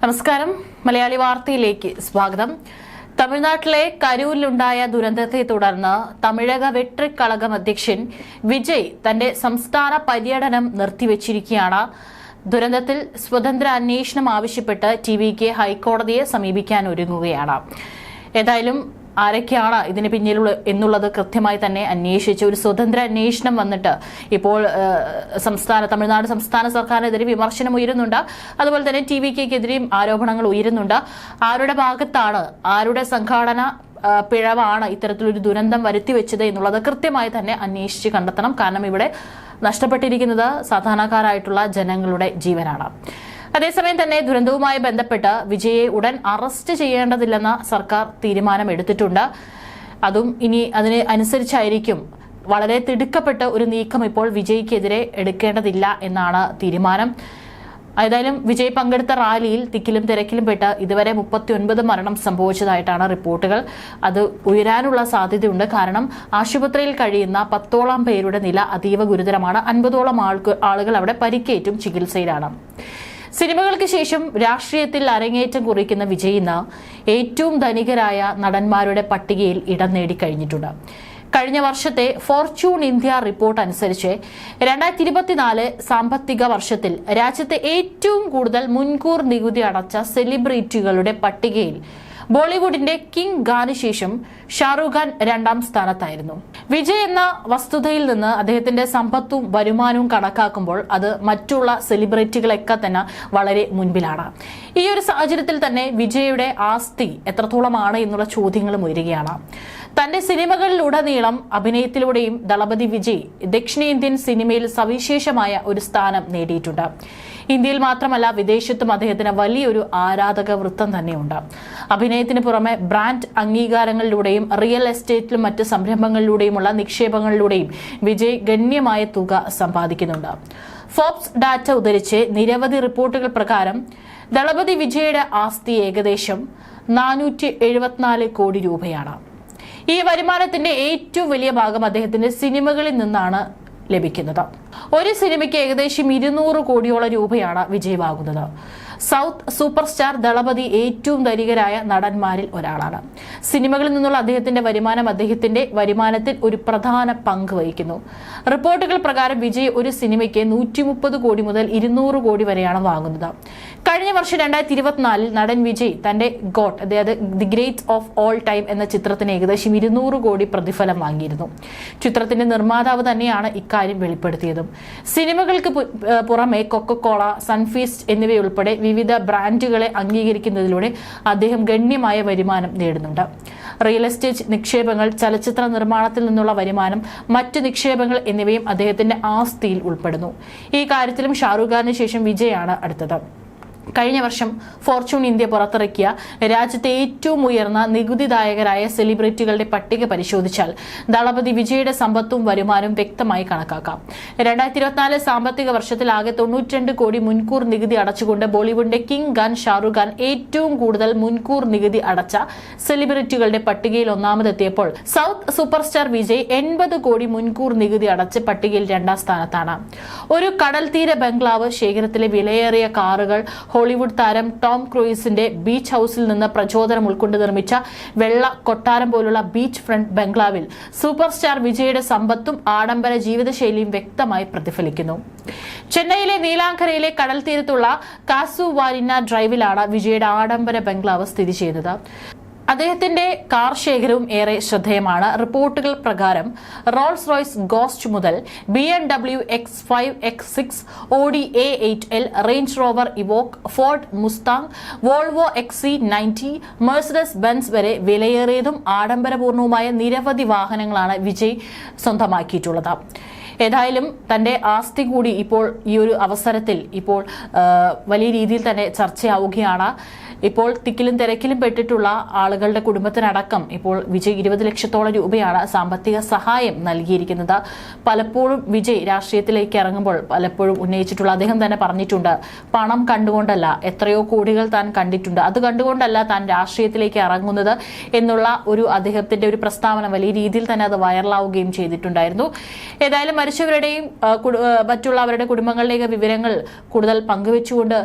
നമസ്കാരം. മലയാളി വാർത്തയിലേക്ക് സ്വാഗതം. തമിഴ്നാട്ടിലെ കരൂരിലുണ്ടായ ദുരന്തത്തെ തുടർന്ന് തമിഴക വെട്രിക്കഴകം അധ്യക്ഷൻ വിജയ് തന്റെ സംസ്ഥാന പര്യടനം നിർത്തിവച്ചിരിക്കുകയാണ്. ദുരന്തത്തിൽ സ്വതന്ത്ര അന്വേഷണം ആവശ്യപ്പെട്ട് ടിവിക്ക് ഹൈക്കോടതിയെ സമീപിക്കാൻ ഒരുങ്ങുകയാണ്. ഏതായാലും ആരൊക്കെയാണ് ഇതിന് പിന്നിലുള്ള എന്നുള്ളത് കൃത്യമായി തന്നെ അന്വേഷിച്ച് ഒരു സ്വതന്ത്ര അന്വേഷണം വന്നിട്ട് ഇപ്പോൾ തമിഴ്നാട് സംസ്ഥാന സർക്കാരിനെതിരെ വിമർശനം ഉയരുന്നുണ്ട്. അതുപോലെ തന്നെ ടിവിക്കെതിരെയും ആരോപണങ്ങൾ ഉയരുന്നുണ്ട്. ആരുടെ ഭാഗത്താണ്, ആരുടെ സംഘാടന പിഴവാണ് ഇത്തരത്തിലൊരു ദുരന്തം വരുത്തിവെച്ചത് എന്നുള്ളത് കൃത്യമായി തന്നെ അന്വേഷിച്ച് കണ്ടെത്തണം. കാരണം ഇവിടെ നഷ്ടപ്പെട്ടിരിക്കുന്നത് സാധാരണക്കാരായിട്ടുള്ള ജനങ്ങളുടെ ജീവനാണ്. അതേസമയം തന്നെ ദുരന്തവുമായി ബന്ധപ്പെട്ട് വിജയെ ഉടൻ അറസ്റ്റ് ചെയ്യേണ്ടതില്ലെന്ന സർക്കാർ തീരുമാനമെടുത്തിട്ടുണ്ട്. അതും ഇനി അതിന് അനുസരിച്ചായിരിക്കും. വളരെ തിടുക്കപ്പെട്ട ഒരു നീക്കം ഇപ്പോൾ വിജയ്ക്കെതിരെ എടുക്കേണ്ടതില്ല എന്നാണ് തീരുമാനം. ഏതായാലും വിജയ് പങ്കെടുത്ത റാലിയിൽ തിക്കിലും തിരക്കിലും പെട്ട് ഇതുവരെ 39 മരണം സംഭവിച്ചതായിട്ടാണ് റിപ്പോർട്ടുകൾ. അത് ഉയരാനുള്ള സാധ്യതയുണ്ട്. കാരണം ആശുപത്രിയിൽ കഴിയുന്ന 10ഓളം പേരുടെ നില അതീവ ഗുരുതരമാണ്. 50ഓളം ആളുകൾ അവിടെ പരിക്കേറ്റും ചികിത്സയിലാണ്. സിനിമകൾക്ക് ശേഷം രാഷ്ട്രീയത്തിൽ അരങ്ങേറ്റം കുറിക്കുന്ന വിജയ് ഇന്ന് ഏറ്റവും ധനികരായ നടന്മാരുടെ പട്ടികയിൽ ഇടം നേടിക്കഴിഞ്ഞിട്ടുണ്ട്. കഴിഞ്ഞ വർഷത്തെ ഫോർച്യൂൺ ഇന്ത്യ റിപ്പോർട്ട് അനുസരിച്ച് 2024 സാമ്പത്തിക വർഷത്തിൽ രാജ്യത്തെ ഏറ്റവും കൂടുതൽ മുൻകൂർ നികുതി അടച്ച സെലിബ്രിറ്റികളുടെ പട്ടികയിൽ ബോളിവുഡിന്റെ കിങ് ഖാന് ശേഷം ഷാറൂഖ് ഖാൻ 2ാം സ്ഥാനത്തായിരുന്നു. വിജയ് എന്ന വസ്തുതയിൽ നിന്ന് അദ്ദേഹത്തിന്റെ സമ്പത്തും വരുമാനവും കണക്കാക്കുമ്പോൾ അത് മറ്റുള്ള സെലിബ്രിറ്റികളൊക്കെ തന്നെ വളരെ മുൻപിലാണ്. ഈ ഒരു സാഹചര്യത്തിൽ തന്നെ വിജയുടെ ആസ്തി എത്രത്തോളമാണ് എന്നുള്ള ചോദ്യങ്ങളും ഉയരുകയാണ്. തന്റെ സിനിമകളിലുടനീളം അഭിനയത്തിലൂടെയും ദളപതി വിജയ് ദക്ഷിണേന്ത്യൻ സിനിമയിൽ സവിശേഷമായ ഒരു സ്ഥാനം നേടിയിട്ടുണ്ട്. ഇന്ത്യയിൽ മാത്രമല്ല വിദേശത്തും അദ്ദേഹത്തിന് വലിയൊരു ആരാധക വൃത്തം തന്നെയുണ്ട്. അഭിനയത്തിന് പുറമെ ബ്രാൻഡ് അംഗീകാരങ്ങളിലൂടെയും റിയൽ എസ്റ്റേറ്റിലും മറ്റ് സംരംഭങ്ങളിലൂടെയുമുള്ള നിക്ഷേപങ്ങളിലൂടെയും വിജയ് ഗണ്യമായ തുക സമ്പാദിക്കുന്നുണ്ട്. ഫോബ്സ് ഡാറ്റ ഉദ്ധരിച്ച് നിരവധി റിപ്പോർട്ടുകൾ പ്രകാരം ദളപതി വിജയുടെ ആസ്തി ഏകദേശം 474 കോടി രൂപയാണ്. ഈ വരുമാനത്തിന്റെ ഏറ്റവും വലിയ ഭാഗം അദ്ദേഹത്തിന്റെ സിനിമകളിൽ നിന്നാണ് ലഭിക്കുന്നത്. ഒരു സിനിമയ്ക്ക് ഏകദേശം 200 കോടിയോളം രൂപയാണ് വിജയ് വാങ്ങുന്നത്. സൗത്ത് സൂപ്പർ സ്റ്റാർ ദളപതി ഏറ്റവും ധനികരായ നടന്മാരിൽ ഒരാളാണ്. സിനിമകളിൽ നിന്നുള്ള അദ്ദേഹത്തിന്റെ വരുമാനം അദ്ദേഹത്തിന്റെ വരുമാനത്തിൽ ഒരു പ്രധാന പങ്ക് വഹിക്കുന്നു. റിപ്പോർട്ടുകൾ പ്രകാരം വിജയ് ഒരു സിനിമയ്ക്ക് 130 കോടി മുതൽ 200 കോടി വരെയാണ് വാങ്ങുന്നത്. കഴിഞ്ഞ വർഷം 2024 നടൻ വിജയ് തന്റെ ഗോട്ട്, അതായത് the great of all time എന്ന ചിത്രത്തിന് ഏകദേശം 200 കോടി പ്രതിഫലം വാങ്ങിയിരുന്നു. ചിത്രത്തിന്റെ നിർമ്മാതാവ് തന്നെയാണ് ഇക്കാര്യം വെളിപ്പെടുത്തിയതും. സിനിമകൾക്ക് പുറമെ കൊക്കക്കോള, സൺഫീസ്റ്റ് എന്നിവയുൾപ്പെടെ വിവിധ ബ്രാൻഡുകളെ അംഗീകരിക്കുന്നതിലൂടെ അദ്ദേഹം ഗണ്യമായ വരുമാനം നേടുന്നുണ്ട്. റിയൽ എസ്റ്റേറ്റ് നിക്ഷേപങ്ങൾ, ചലച്ചിത്ര നിർമ്മാണത്തിൽ നിന്നുള്ള വരുമാനം, മറ്റ് നിക്ഷേപങ്ങൾ എന്നിവയും അദ്ദേഹത്തിന്റെ ആസ്തിയിൽ ഉൾപ്പെടുന്നു. ഈ കാര്യത്തിലും ഷാറൂഖ് ഖാന് ശേഷം വിജയാണ് അടുത്തത്. കഴിഞ്ഞ വർഷം ഫോർച്യൂൺ ഇന്ത്യ പുറത്തിറക്കിയ രാജ്യത്തെ ഏറ്റവും ഉയർന്ന നികുതിദായകരായ സെലിബ്രിറ്റികളുടെ പട്ടിക പരിശോധിച്ചാൽ ദളപതി വിജയുടെ സമ്പത്തും വരുമാനവും വ്യക്തമായി കണക്കാക്കാം. 2024 സാമ്പത്തിക വർഷത്തിൽ ആകെ 92 കോടി മുൻകൂർ നികുതി അടച്ചുകൊണ്ട് ബോളിവുഡിന്റെ കിങ് ഖാൻ ഷാറൂഖ് ഖാൻ ഏറ്റവും കൂടുതൽ മുൻകൂർ നികുതി അടച്ച സെലിബ്രിറ്റികളുടെ പട്ടികയിൽ ഒന്നാമതെത്തിയപ്പോൾ സൗത്ത് സൂപ്പർ സ്റ്റാർ വിജയ് 80 കോടി മുൻകൂർ നികുതി അടച്ച് പട്ടികയിൽ 2ാം സ്ഥാനത്താണ്. ഒരു കടൽ തീര ബംഗ്ലാവ്, ശേഖരത്തിലെ വിലയേറിയ കാറുകൾ, ഹോളിവുഡ് താരം ടോം ക്രൂയിസിന്റെ ബീച്ച് ഹൌസിൽ നിന്ന് പ്രചോദനം ഉൾക്കൊണ്ട് നിർമ്മിച്ച വെള്ള കൊട്ടാരം പോലുള്ള ബീച്ച് ഫ്രണ്ട് ബംഗ്ലാവിൽ സൂപ്പർ സ്റ്റാർ വിജയുടെ സമ്പത്തും ആഡംബര ജീവിതശൈലിയും വ്യക്തമായി പ്രതിഫലിക്കുന്നു. ചെന്നൈയിലെ നീലാങ്കരയിലെ കടൽ തീരത്തുള്ള കാസുവാലിന ഡ്രൈവിലാണ് വിജയുടെ ആഡംബര ബംഗ്ലാവ് സ്ഥിതി ചെയ്യുന്നത്. അദ്ദേഹത്തിന്റെ കാർ ശേഖരവും ഏറെ ശ്രദ്ധേയമാണ്. റിപ്പോർട്ടുകൾ പ്രകാരം റോൾസ് റോയ്സ് ഗോസ്റ്റ് മുതൽ BMW X5, X6, Audi A8L, range rover Evoque, Ford Mustang, Volvo XC90, Mercedes Benz വരെ വിലയേറിയതും ആഡംബരപൂർണവുമായ നിരവധി വാഹനങ്ങളാണ് വിജയ് സ്വന്തമാക്കിയിട്ടുള്ളത്. ഏതായാലും തന്റെ ആസ്തി കൂടി ഇപ്പോൾ ഈ ഒരു അവസരത്തിൽ ഇപ്പോൾ വലിയ രീതിയിൽ തന്നെ ചർച്ചയാവുകയാണ്. ഇപ്പോൾ തിക്കിലും തിരക്കിലും പെട്ടിട്ടുള്ള ആളുകളുടെ കുടുംബത്തിനടക്കം ഇപ്പോൾ വിജയ് 20 ലക്ഷത്തോളം രൂപയാണ് സാമ്പത്തിക സഹായം നൽകിയിരിക്കുന്നത്. പലപ്പോഴും വിജയ് രാഷ്ട്രീയത്തിലേക്ക് ഇറങ്ങുമ്പോൾ പലപ്പോഴും ഉന്നയിച്ചിട്ടുള്ള, അദ്ദേഹം തന്നെ പറഞ്ഞിട്ടുണ്ട്, പണം കണ്ടുകൊണ്ടല്ല, എത്രയോ കോടികൾ താൻ കണ്ടിട്ടുണ്ട്, അത് കണ്ടുകൊണ്ടല്ല താൻ രാഷ്ട്രീയത്തിലേക്ക് ഇറങ്ങുന്നത് എന്നുള്ള അദ്ദേഹത്തിന്റെ ഒരു പ്രസ്താവന വലിയ രീതിയിൽ തന്നെ അത് വൈറലാവുകയും ചെയ്തിട്ടുണ്ടായിരുന്നു. ഏതായാലും മരിച്ചവരുടെയും മറ്റുള്ളവരുടെ കുടുംബങ്ങളിലേക്ക് വിവരങ്ങൾ കൂടുതൽ പങ്കുവെച്ചുകൊണ്ട്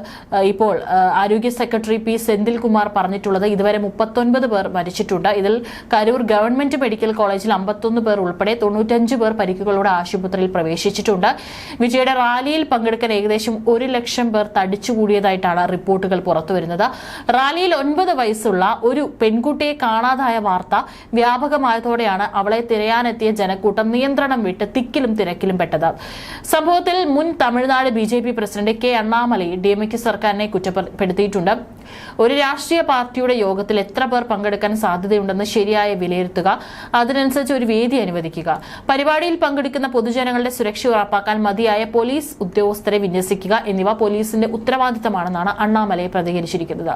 ഇപ്പോൾ ആരോഗ്യ സെക്രട്ടറി പി സെന്തിൽകുമാർ പറഞ്ഞിട്ടുള്ളത്, ഇതുവരെ 39 പേർ മരിച്ചിട്ടുണ്ട്. ഇതിൽ കരൂർ ഗവൺമെന്റ് മെഡിക്കൽ കോളേജിൽ 51 പേർ ഉൾപ്പെടെ 95 പേർ പരിക്കുകളോടെ ആശുപത്രിയിൽ പ്രവേശിച്ചിട്ടുണ്ട്. വിജയുടെ റാലിയിൽ പങ്കെടുക്കാൻ ഏകദേശം 1 ലക്ഷം പേർ തടിച്ചുകൂടിയതായിട്ടാണ് റിപ്പോർട്ടുകൾ പുറത്തുവരുന്നത്. റാലിയിൽ 9 വയസ്സുള്ള ഒരു പെൺകുട്ടിയെ കാണാതായ വാർത്ത വ്യാപകമായതോടെയാണ് അവളെ തിരയാനെത്തിയ ജനക്കൂട്ടം നിയന്ത്രണം വിട്ട് തിക്കിലും തിരക്കിലും പെട്ടത്. സംഭവത്തിൽ മുൻ Tamil Nadu BJP president K Annamalai DMK സർക്കാരിനെ കുറ്റപ്പെടുത്തിയിട്ടുണ്ട്. ഒരു രാഷ്ട്രീയ പാർട്ടിയുടെ യോഗത്തിൽ എത്ര പേർ പങ്കെടുക്കാൻ സാധ്യതയുണ്ടെന്ന് ശരിയായ വിലയിരുത്തുക, അതിനനുസരിച്ച് ഒരു വേദി അനുവദിക്കുക, പരിപാടിയിൽ പങ്കെടുക്കുന്ന പൊതുജനങ്ങളുടെ സുരക്ഷ ഉറപ്പാക്കാൻ മതിയായ പോലീസ് ഉദ്യോഗസ്ഥരെ വിന്യസിക്കുക എന്നിവ പോലീസിന്റെ ഉത്തരവാദിത്തമാണെന്നാണ് അണ്ണാമലൈ പ്രതികരിച്ചിരിക്കുന്നത്.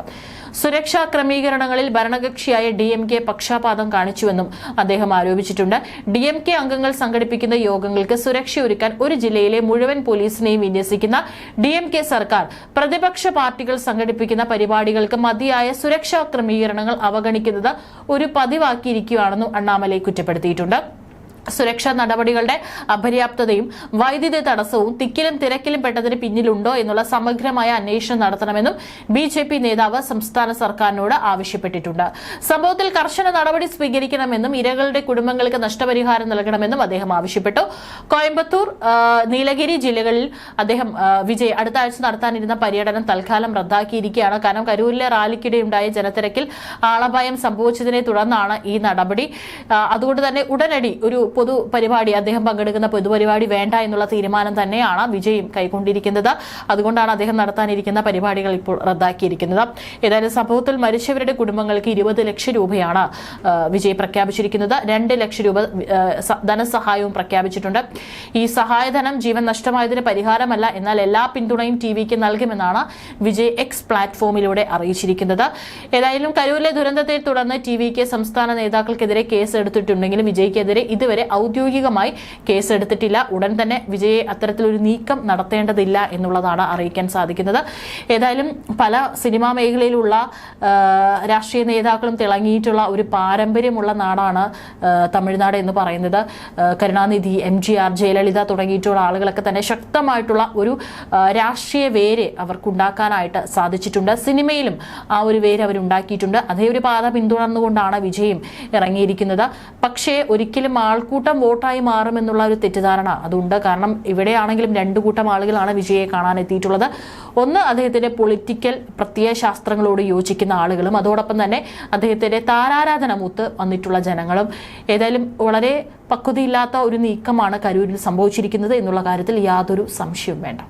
സുരക്ഷാ ക്രമീകരണങ്ങളിൽ ഭരണകക്ഷിയായ DMK പക്ഷാപാതം കാണിച്ചുവെന്നും അദ്ദേഹം ആരോപിച്ചിട്ടുണ്ട്. DMK അംഗങ്ങൾ സംഘടിപ്പിക്കുന്ന യോഗങ്ങൾക്ക് സുരക്ഷയൊരുക്കാൻ ഒരു ജില്ലയിലെ മുഴുവൻ പോലീസിനെയും വിന്യസിക്കുന്ന DMK സർക്കാർ പ്രതിപക്ഷ പാർട്ടികൾ സംഘടിപ്പിക്കുന്ന പരിപാടികൾക്ക് മതിയായ സുരക്ഷാ ക്രമീകരണങ്ങൾ അവഗണിക്കുന്നത് ഒരു പതിവാക്കിയിരിക്കുകയാണെന്നും അണ്ണാമലൈ കുറ്റപ്പെടുത്തിയിട്ടുണ്ട്. സുരക്ഷാ നടപടികളുടെ അപര്യാപ്തതയും വൈദ്യുതി തടസ്സവും തിക്കിലും തിരക്കിലും പെട്ടതിന് പിന്നിലുണ്ടോ എന്നുള്ള സമഗ്രമായ അന്വേഷണം നടത്തണമെന്നും BJP നേതാവ് സംസ്ഥാന സർക്കാരിനോട് ആവശ്യപ്പെട്ടിട്ടുണ്ട്. സംഭവത്തിൽ കർശന നടപടി സ്വീകരിക്കണമെന്നും ഇരകളുടെ കുടുംബങ്ങൾക്ക് നഷ്ടപരിഹാരം നൽകണമെന്നും അദ്ദേഹം ആവശ്യപ്പെട്ടു. കോയമ്പത്തൂർ, നീലഗിരി ജില്ലകളിൽ വിജയ് അടുത്ത ആഴ്ച നടത്താനിരുന്ന പര്യടനം തൽക്കാലം റദ്ദാക്കിയിരിക്കുകയാണ്. കാരണം കരൂരിലെ റാലിക്കിടെയുണ്ടായ ജനത്തിരക്കിൽ ആളപായം സംഭവിച്ചതിനെ തുടർന്നാണ് ഈ നടപടി. അതുകൊണ്ട് തന്നെ ഉടനടി ഒരു പൊതുപരിപാടി, അദ്ദേഹം പങ്കെടുക്കുന്ന പൊതുപരിപാടി വേണ്ട എന്നുള്ള തീരുമാനം തന്നെയാണ് വിജയും കൈക്കൊണ്ടിരിക്കുന്നത്. അതുകൊണ്ടാണ് അദ്ദേഹം നടത്താനിരിക്കുന്ന പരിപാടികൾ ഇപ്പോൾ റദ്ദാക്കിയിരിക്കുന്നത്. ഏതായാലും സംഭവത്തിൽ മരിച്ചവരുടെ കുടുംബങ്ങൾക്ക് 20 ലക്ഷം രൂപയാണ് വിജയ് പ്രഖ്യാപിച്ചിരിക്കുന്നത്. 2 ലക്ഷം രൂപ ധനസഹായവും പ്രഖ്യാപിച്ചിട്ടുണ്ട്. ഈ സഹായധനം ജീവൻ നഷ്ടമായതിന് പരിഹാരമല്ല, എന്നാൽ എല്ലാ പിന്തുണയും TVക്ക് നൽകുമെന്നാണ് വിജയ് X പ്ലാറ്റ്ഫോമിലൂടെ അറിയിച്ചിരിക്കുന്നത്. ഏതായാലും കരൂരിലെ ദുരന്തത്തെ തുടർന്ന് TVക്ക് സംസ്ഥാന നേതാക്കൾക്കെതിരെ കേസ് എടുത്തിട്ടുണ്ടെങ്കിലും വിജയ്ക്കെതിരെ ഇതുവരെ ഔദ്യോഗികമായി കേസെടുത്തിട്ടില്ല. ഉടൻ തന്നെ വിജയെ അത്തരത്തിലൊരു നീക്കം നടത്തേണ്ടതില്ല എന്നുള്ളതാണ് അറിയിക്കാൻ സാധിക്കുന്നത്. ഏതായാലും പല സിനിമാ മേഖലയിലുള്ള രാഷ്ട്രീയ നേതാക്കളും തിളങ്ങിയിട്ടുള്ള ഒരു പാരമ്പര്യമുള്ള നാടാണ് തമിഴ്നാട് എന്ന് പറയുന്നത്. കരുണാനിധി, MGR, ജയലളിത തുടങ്ങിയിട്ടുള്ള ആളുകളൊക്കെ തന്നെ ശക്തമായിട്ടുള്ള ഒരു രാഷ്ട്രീയ വേര് അവർക്കുണ്ടാക്കാനായിട്ട് സാധിച്ചിട്ടുണ്ട്. സിനിമയിലും ആ ഒരു വേര് അവരുണ്ടാക്കിയിട്ടുണ്ട്. അതേ ഒരു പാത പിന്തുടർന്നുകൊണ്ടാണ് വിജയും ഇറങ്ങിയിരിക്കുന്നത്. പക്ഷേ ഒരിക്കലും ആൾക്കൂട്ടം വോട്ടായി മാറുമെന്നുള്ള ഒരു തെറ്റിദ്ധാരണ അതുണ്ട്. കാരണം ഇവിടെയാണെങ്കിലും 2 കൂട്ടം ആളുകളാണ് വിജയെ കാണാൻ എത്തിയിട്ടുള്ളത്. ഒന്ന്, അദ്ദേഹത്തിന്റെ പൊളിറ്റിക്കൽ പ്രത്യയശാസ്ത്രങ്ങളോട് യോജിക്കുന്ന ആളുകളും അതോടൊപ്പം തന്നെ അദ്ദേഹത്തിന്റെ താരാരാധന മൂത്ത് വന്നിട്ടുള്ള ജനങ്ങളും. ഏതായാലും വളരെ പക്വതയില്ലാത്ത ഒരു നീക്കമാണ് കരൂരിൽ സംഭവിച്ചിരിക്കുന്നത് എന്നുള്ള കാര്യത്തിൽ യാതൊരു സംശയവും വേണ്ട.